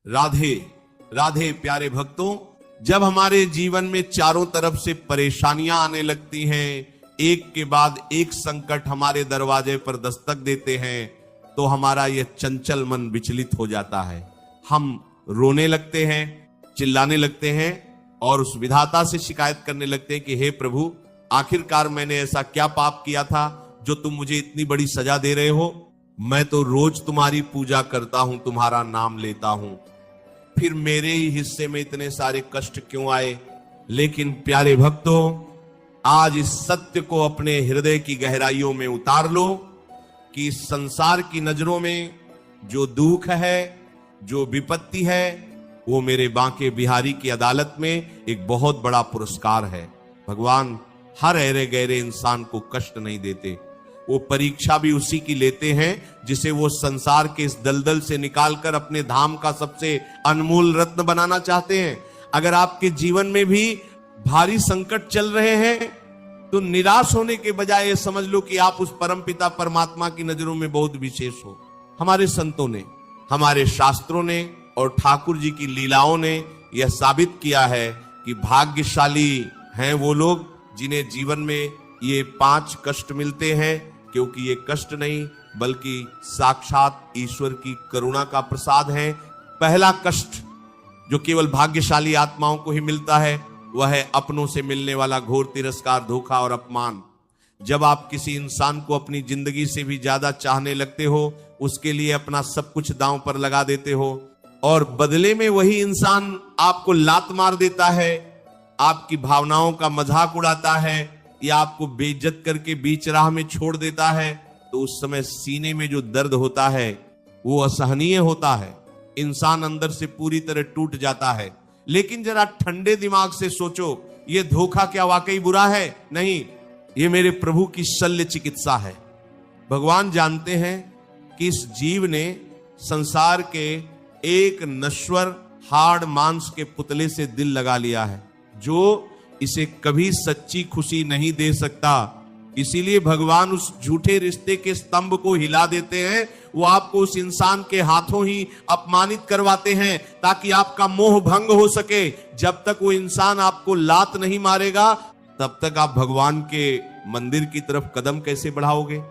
राधे राधे प्यारे भक्तों, जब हमारे जीवन में चारों तरफ से परेशानियां आने लगती हैं, एक के बाद एक संकट हमारे दरवाजे पर दस्तक देते हैं, तो हमारा यह चंचल मन विचलित हो जाता है। हम रोने लगते हैं, चिल्लाने लगते हैं और उस विधाता से शिकायत करने लगते हैं कि हे प्रभु, आखिरकार मैंने ऐसा क्या पाप किया था जो तुम मुझे इतनी बड़ी सजा दे रहे हो? मैं तो रोज तुम्हारी पूजा करता हूं, तुम्हारा नाम लेता हूं, फिर मेरे ही हिस्से में इतने सारे कष्ट क्यों आए? लेकिन प्यारे भक्तों, आज इस सत्य को अपने हृदय की गहराइयों में उतार लो कि इस संसार की नजरों में जो दुख है, जो विपत्ति है, वो मेरे बांके बिहारी की अदालत में एक बहुत बड़ा पुरस्कार है। भगवान हर अहरे गहरे इंसान को कष्ट नहीं देते, वो परीक्षा भी उसी की लेते हैं जिसे वो संसार के इस दलदल से निकालकर अपने धाम का सबसे अनमोल रत्न बनाना चाहते हैं। अगर आपके जीवन में भी भारी संकट चल रहे हैं तो निराश होने के बजाय ये समझ लो कि आप उस परमपिता परमात्मा की नजरों में बहुत विशेष हो। हमारे संतों ने, हमारे शास्त्रों ने और ठाकुर जी की लीलाओं ने यह साबित किया है कि भाग्यशाली हैं वो लोग जिन्हें जीवन में ये 5 कष्ट मिलते हैं, क्योंकि ये कष्ट नहीं बल्कि साक्षात ईश्वर की करुणा का प्रसाद है। पहला कष्ट जो केवल भाग्यशाली आत्माओं को ही मिलता है वह है अपनों से मिलने वाला घोर तिरस्कार, धोखा और अपमान। जब आप किसी इंसान को अपनी जिंदगी से भी ज्यादा चाहने लगते हो, उसके लिए अपना सब कुछ दांव पर लगा देते हो और बदले में वही इंसान आपको लात मार देता है, आपकी भावनाओं का मजाक उड़ाता है या आपको बेइज्जत करके बीच राह में छोड़ देता है, तो उस समय सीने में जो दर्द होता है वो असहनीय होता है। इंसान अंदर से पूरी तरह टूट जाता है। लेकिन जरा ठंडे दिमाग से सोचो, ये धोखा क्या वाकई बुरा है? नहीं, ये मेरे प्रभु की शल्य चिकित्सा है। भगवान जानते हैं कि इस जीव ने संसार के एक नश्वर हाड़ मांस के पुतले से दिल लगा लिया है जो इसे कभी सच्ची खुशी नहीं दे सकता। इसीलिए भगवान उस झूठे रिश्ते के स्तंभ को हिला देते हैं। वो आपको उस इंसान के हाथों ही अपमानित करवाते हैं ताकि आपका मोह भंग हो सके। जब तक वो इंसान आपको लात नहीं मारेगा तब तक आप भगवान के मंदिर की तरफ कदम कैसे बढ़ाओगे?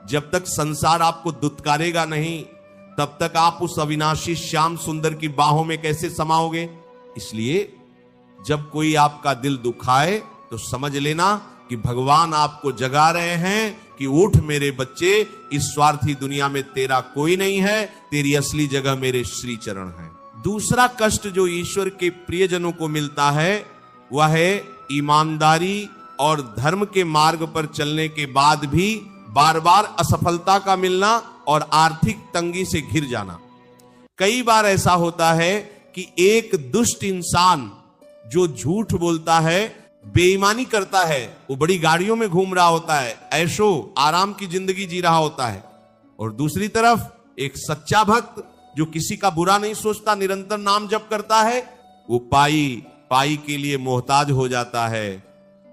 जब तक संसार आपको दुत्कारेगा नहीं तब तक आप उस अविनाशी श्याम सुंदर की बाहों में कैसे समाओगे? इसलिए जब कोई आपका दिल दुखाए तो समझ लेना कि भगवान आपको जगा रहे हैं कि उठ मेरे बच्चे, इस स्वार्थी दुनिया में तेरा कोई नहीं है, तेरी असली जगह मेरे श्री चरण है। दूसरा कष्ट जो ईश्वर के प्रियजनों को मिलता है वह है ईमानदारी और धर्म के मार्ग पर चलने के बाद भी बार बार असफलता का मिलना और आर्थिक तंगी से घिर जाना। कई बार ऐसा होता है कि एक दुष्ट इंसान जो झूठ बोलता है, बेईमानी करता है, वो बड़ी गाड़ियों में घूम रहा होता है, ऐशो आराम की जिंदगी जी रहा होता है, और दूसरी तरफ एक सच्चा भक्त जो किसी का बुरा नहीं सोचता, निरंतर नाम जप करता है, वो पाई के लिए मोहताज हो जाता है।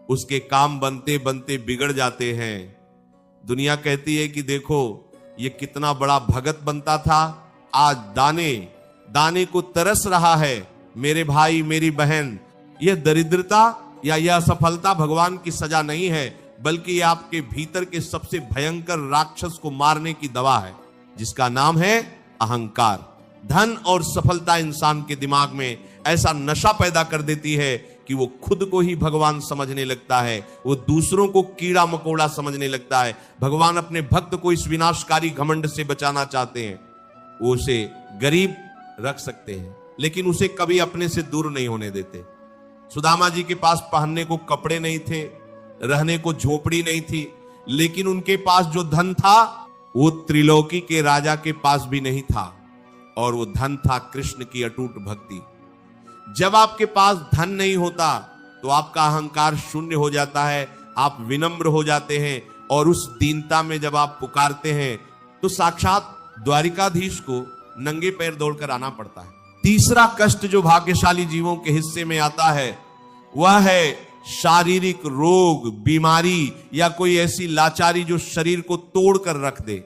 उसके काम बनते बनते बिगड़ जाते हैं। दुनिया कहती है कि देखो ये कितना बड़ा भगत बनता था, आज दाने दाने को तरस रहा है। मेरे भाई मेरी बहन, यह दरिद्रता या यह असफलता भगवान की सजा नहीं है, बल्कि यह आपके भीतर के सबसे भयंकर राक्षस को मारने की दवा है, जिसका नाम है अहंकार। धन और सफलता इंसान के दिमाग में ऐसा नशा पैदा कर देती है कि वो खुद को ही भगवान समझने लगता है, वो दूसरों को कीड़ा मकोड़ा समझने लगता है। भगवान अपने भक्त को इस विनाशकारी घमंड से बचाना चाहते हैं। वो उसे गरीब रख सकते हैं लेकिन उसे कभी अपने से दूर नहीं होने देते। सुदामा जी के पास पहनने को कपड़े नहीं थे, रहने को झोपड़ी नहीं थी, लेकिन उनके पास जो धन था वो त्रिलोकी के राजा के पास भी नहीं था, और वो धन था कृष्ण की अटूट भक्ति। जब आपके पास धन नहीं होता तो आपका अहंकार शून्य हो जाता है, आप विनम्र हो जाते हैं, और उस दीनता में जब आप पुकारते हैं तो साक्षात द्वारिकाधीश को नंगे पैर दौड़कर आना पड़ता है। तीसरा कष्ट जो भाग्यशाली जीवों के हिस्से में आता है वह है शारीरिक रोग, बीमारी या कोई ऐसी लाचारी जो शरीर को तोड़कर रख दे।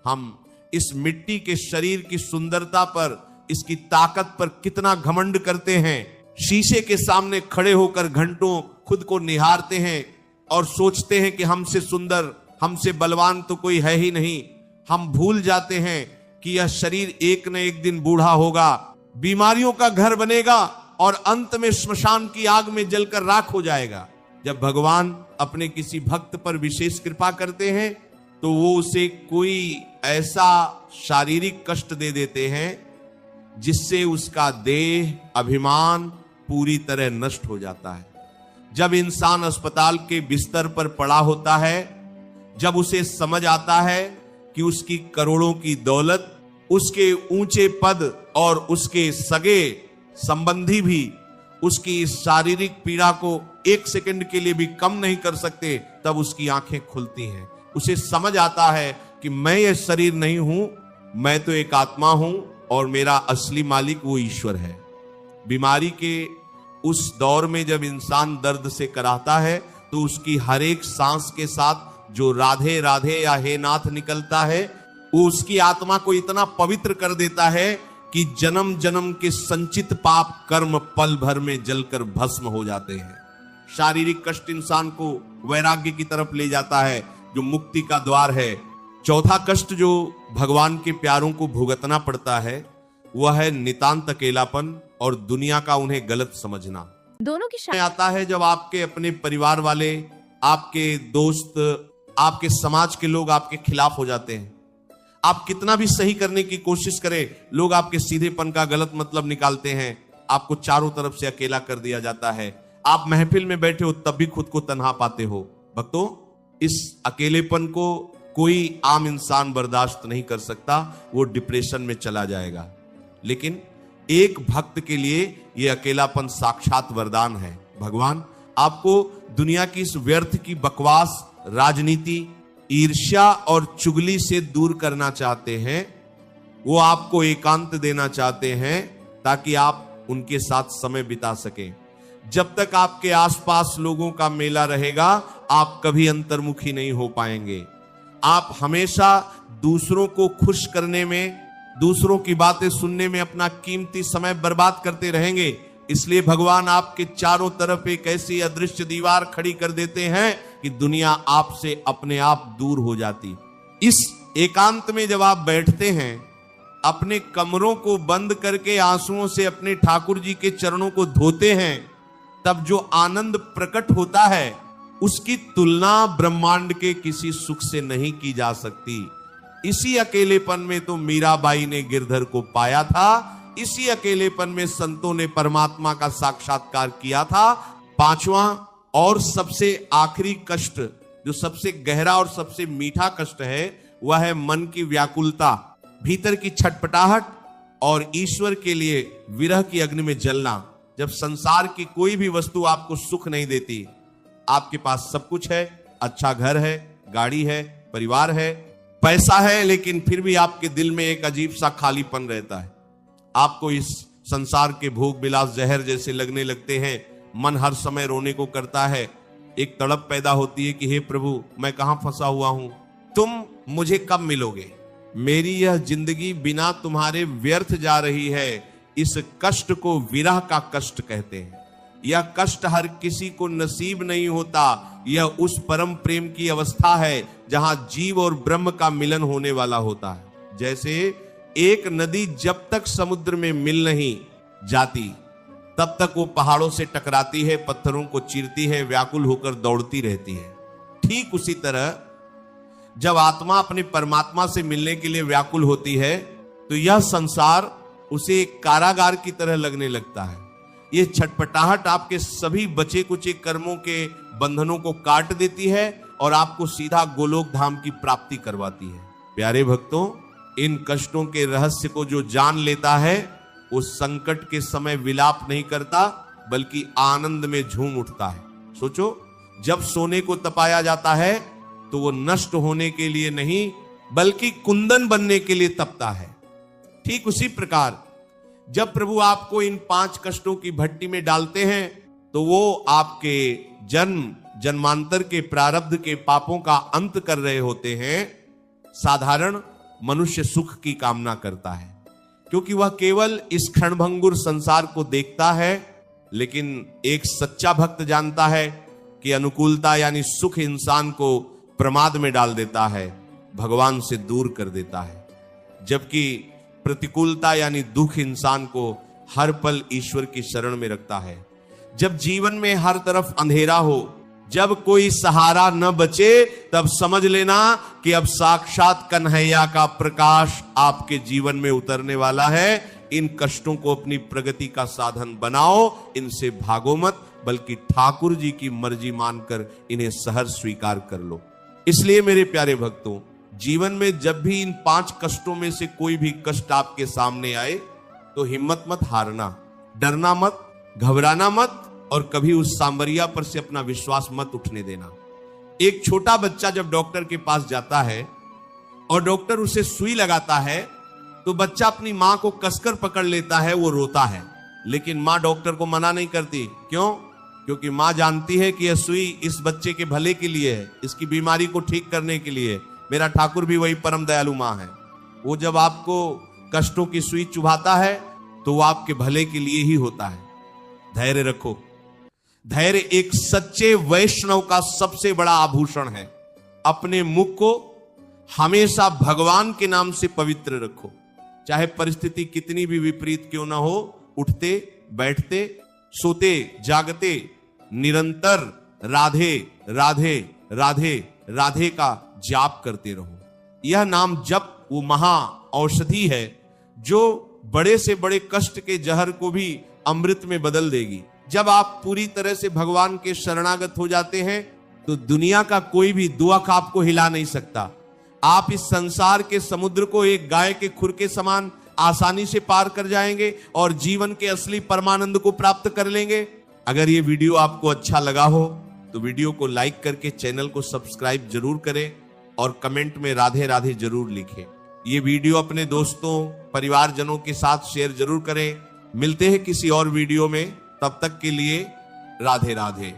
हम इस मिट्टी के शरीर की सुंदरता पर इसकी ताकत पर कितना घमंड करते हैं। शीशे के सामने खड़े होकर घंटों खुद को निहारते हैं और सोचते हैं कि हमसे सुंदर, हमसे बलवान तो कोई है ही नहीं। हम भूल जाते हैं कि यह शरीर एक न एक दिन बूढ़ा होगा, बीमारियों का घर बनेगा और अंत में श्मशान की आग में जलकर राख हो जाएगा। जब भगवान अपने किसी भक्त पर विशेष कृपा करते हैं तो वो उसे कोई ऐसा शारीरिक कष्ट दे देते हैं जिससे उसका देह अभिमान पूरी तरह नष्ट हो जाता है। जब इंसान अस्पताल के बिस्तर पर पड़ा होता है, जब उसे समझ आता है कि उसकी करोड़ों की दौलत, उसके ऊंचे पद और उसके सगे संबंधी भी उसकी इस शारीरिक पीड़ा को एक सेकंड के लिए भी कम नहीं कर सकते, तब उसकी आंखें खुलती हैं। उसे समझ आता है कि मैं ये शरीर नहीं हूं, मैं तो एक आत्मा हूं और मेरा असली मालिक वो ईश्वर है। बीमारी के उस दौर में जब इंसान दर्द से कराहता है तो उसकी हर एक सांस के साथ जो राधे राधे या हे नाथ निकलता है, वो उसकी आत्मा को इतना पवित्र कर देता है कि जन्म जन्म के संचित पाप कर्म पल भर में जलकर भस्म हो जाते हैं। शारीरिक कष्ट इंसान को वैराग्य की तरफ ले जाता है, जो मुक्ति का द्वार है। चौथा कष्ट जो भगवान के प्यारों को भुगतना पड़ता है वह है नितांत अकेलापन और दुनिया का उन्हें गलत समझना। दोनों की आता है जब आपके अपने परिवार वाले, आपके दोस्त, आपके समाज के लोग आपके खिलाफ हो जाते हैं। आप कितना भी सही करने की कोशिश करें, लोग आपके सीधेपन का गलत मतलब निकालते हैं। आपको चारों तरफ से अकेला कर दिया जाता है। आप महफिल में बैठे हो तब भी खुद को तन्हा पाते हो। भक्तों, इस अकेलेपन को कोई आम इंसान बर्दाश्त नहीं कर सकता, वो डिप्रेशन में चला जाएगा। लेकिन एक भक्त के लिए यह अकेलापन साक्षात वरदान है। भगवान आपको दुनिया की इस व्यर्थ की बकवास, राजनीति, ईर्ष्या और चुगली से दूर करना चाहते हैं। वो आपको एकांत देना चाहते हैं ताकि आप उनके साथ समय बिता सकें। जब तक आपके आसपास लोगों का मेला रहेगा, आप कभी अंतर्मुखी नहीं हो पाएंगे। आप हमेशा दूसरों को खुश करने में, दूसरों की बातें सुनने में अपना कीमती समय बर्बाद करते रहेंगे। इसलिए भगवान आपके चारों तरफ एक ऐसी अदृश्य दीवार खड़ी कर देते हैं कि दुनिया आपसे अपने आप दूर हो जाती। इस एकांत में जब आप बैठते हैं, अपने कमरों को बंद करके आंसुओं से अपने ठाकुर जी के चरणों को धोते हैं, तब जो आनंद प्रकट होता है उसकी तुलना ब्रह्मांड के किसी सुख से नहीं की जा सकती। इसी अकेलेपन में तो मीराबाई ने गिरधर को पाया था। इसी अकेलेपन में संतों ने परमात्मा का साक्षात्कार किया था। पांचवा और सबसे आखिरी कष्ट, जो सबसे गहरा और सबसे मीठा कष्ट है, वह है मन की व्याकुलता, भीतर की छटपटाहट और ईश्वर के लिए विरह की अग्नि में जलना। जब संसार की कोई भी वस्तु आपको सुख नहीं देती, आपके पास सब कुछ है, अच्छा घर है, गाड़ी है, परिवार है, पैसा है, लेकिन फिर भी आपके दिल में एक अजीब सा खालीपन रहता है। आपको इस संसार के भोग विलास जहर जैसे लगने लगते हैं। मन हर समय रोने को करता है। एक तड़प पैदा होती है कि हे प्रभु, मैं कहां फंसा हुआ हूं, तुम मुझे कब मिलोगे? मेरी यह जिंदगी बिना तुम्हारे व्यर्थ जा रही है। इस कष्ट को विरह का कष्ट कहते हैं। यह कष्ट हर किसी को नसीब नहीं होता। यह उस परम प्रेम की अवस्था है जहां जीव और ब्रह्म का मिलन होने वाला होता है। जैसे एक नदी जब तक समुद्र में मिल नहीं जाती, तब तक वो पहाड़ों से टकराती है, पत्थरों को चीरती है, व्याकुल होकर दौड़ती रहती है। ठीक उसी तरह जब आत्मा अपने परमात्मा से मिलने के लिए व्याकुल होती है, तो यह संसार उसे एक कारागार की तरह लगने लगता है। ये छटपटाहट आपके सभी बचे कुचे कर्मों के बंधनों को काट देती है और आपको सीधा गोलोक धाम की प्राप्ति करवाती है। प्यारे भक्तों, इन कष्टों के रहस्य को जो जान लेता है, वो संकट के समय विलाप नहीं करता, बल्कि आनंद में झूम उठता है। सोचो, जब सोने को तपाया जाता है तो वो नष्ट होने के लिए नहीं, बल्कि कुंदन बनने के लिए तपता है। ठीक उसी प्रकार जब प्रभु आपको इन 5 कष्टों की भट्टी में डालते हैं, तो वो आपके जन्म जन्मांतर के प्रारब्ध के पापों का अंत कर रहे होते हैं। साधारण मनुष्य सुख की कामना करता है क्योंकि वह केवल इस क्षणभंगुर संसार को देखता है, लेकिन एक सच्चा भक्त जानता है कि अनुकूलता यानी सुख इंसान को प्रमाद में डाल देता है, भगवान से दूर कर देता है, जबकि प्रतिकूलता यानी दुख इंसान को हर पल ईश्वर की शरण में रखता है। जब जीवन में हर तरफ अंधेरा हो, जब कोई सहारा न बचे, तब समझ लेना कि अब साक्षात कन्हैया का प्रकाश आपके जीवन में उतरने वाला है। इन कष्टों को अपनी प्रगति का साधन बनाओ, इनसे भागो मत, बल्कि ठाकुर जी की मर्जी मानकर इन्हें सहर्ष स्वीकार कर लो। इसलिए मेरे प्यारे भक्तों, जीवन में जब भी इन 5 कष्टों में से कोई भी कष्ट आपके सामने आए तो हिम्मत मत हारना, डरना मत, घबराना मत, और कभी उस सांवरिया पर से अपना विश्वास मत उठने देना। एक छोटा बच्चा जब डॉक्टर के पास जाता है और डॉक्टर उसे सुई लगाता है तो बच्चा अपनी मां को कसकर पकड़ लेता है, वो रोता है, लेकिन मां डॉक्टर को मना नहीं करती। क्यों? क्योंकि मां जानती है कि यह सुई इस बच्चे के भले के लिए है, इसकी बीमारी को ठीक करने के लिए। मेरा ठाकुर भी वही परम दयालु मां है। वो जब आपको कष्टों की सुई चुभाता है तो वो आपके भले के लिए ही होता है। धैर्य रखो। धैर्य एक सच्चे वैष्णव का सबसे बड़ा आभूषण है। अपने मुख को हमेशा भगवान के नाम से पवित्र रखो, चाहे परिस्थिति कितनी भी विपरीत क्यों ना हो। उठते बैठते सोते जागते निरंतर राधे राधे राधे राधे का जाप करते रहो। यह नाम जप वो महा औषधि है जो बड़े से बड़े कष्ट के जहर को भी अमृत में बदल देगी। जब आप पूरी तरह से भगवान के शरणागत हो जाते हैं तो दुनिया का कोई भी दुख आपको हिला नहीं सकता। आप इस संसार के समुद्र को एक गाय के खुर के समान आसानी से पार कर जाएंगे और जीवन के असली परमानंद को प्राप्त कर लेंगे। अगर ये वीडियो आपको अच्छा लगा हो तो वीडियो को लाइक करके चैनल को सब्सक्राइब जरूर करें और कमेंट में राधे राधे जरूर लिखें। ये वीडियो अपने दोस्तों परिवारजनों के साथ शेयर जरूर करें। मिलते हैं किसी और वीडियो में, तब तक के लिए राधे राधे।